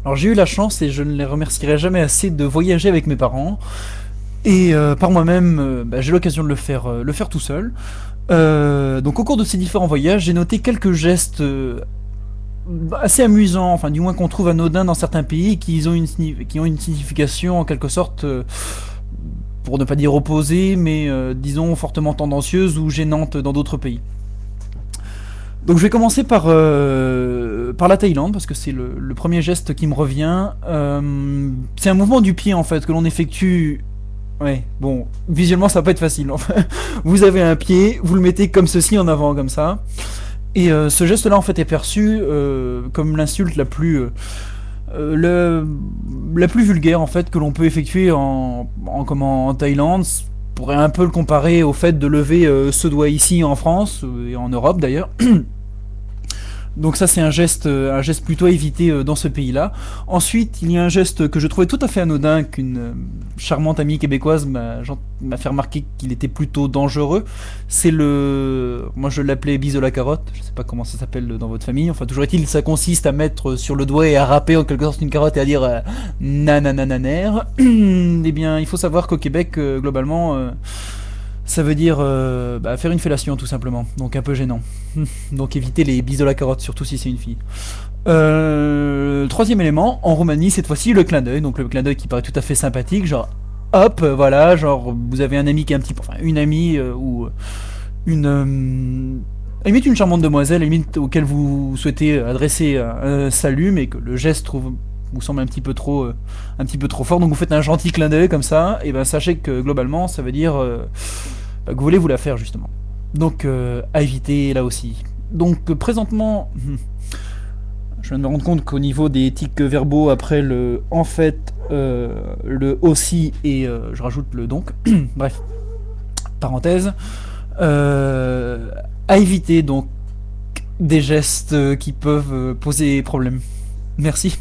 Alors j'ai eu la chance, et je ne les remercierai jamais assez, de voyager avec mes parents. Et par moi-même, bah, j'ai l'occasion de le faire tout seul. Donc au cours de ces différents voyages, j'ai noté quelques gestes assez amusants, enfin du moins qu'on trouve anodins dans certains pays, qui ont une signification en quelque sorte, pour ne pas dire opposée, mais disons fortement tendancieuse ou gênante dans d'autres pays. Donc je vais commencer par la Thaïlande, parce que c'est le premier geste qui me revient. C'est un mouvement du pied en fait que l'on effectue. Ouais, bon, visuellement ça va pas être facile. Enfin, vous avez un pied, vous le mettez comme ceci en avant, comme ça. Et ce geste-là en fait est perçu comme l'insulte la plus vulgaire en fait que l'on peut effectuer en Thaïlande. On pourrait un peu le comparer au fait de lever ce doigt ici en France et en Europe d'ailleurs. Donc ça c'est un geste plutôt à éviter dans ce pays-là. Ensuite, il y a un geste que je trouvais tout à fait anodin qu'une charmante amie québécoise m'a fait remarquer qu'il était plutôt dangereux. C'est moi je l'appelais bise de la carotte. Je sais pas comment ça s'appelle dans votre famille. Enfin toujours est-il, ça consiste à mettre sur le doigt et à râper en quelque sorte une carotte et à dire nananananer. Eh bien, il faut savoir qu'au Québec, globalement, ça veut dire bah, faire une fellation tout simplement. Donc un peu gênant. Donc évitez les bises de la carotte, surtout si c'est une fille. Troisième élément, en Roumanie, cette fois-ci, le clin d'œil. Donc le clin d'œil qui paraît tout à fait sympathique, genre hop, voilà, genre vous avez un ami qui est un petit peu, enfin une amie ou une, limite une charmante demoiselle, limite auquel vous souhaitez adresser un salut, mais que le geste vous semble un petit peu trop fort. Donc vous faites un gentil clin d'œil comme ça, et ben sachez que globalement, ça veut dire que vous voulez vous la faire justement. Donc à éviter là aussi. Donc présentement, je viens de me rendre compte qu'au niveau des tics verbaux, après le en fait, le aussi et je rajoute le donc, bref, parenthèse, euh, à éviter donc des gestes qui peuvent poser problème. Merci.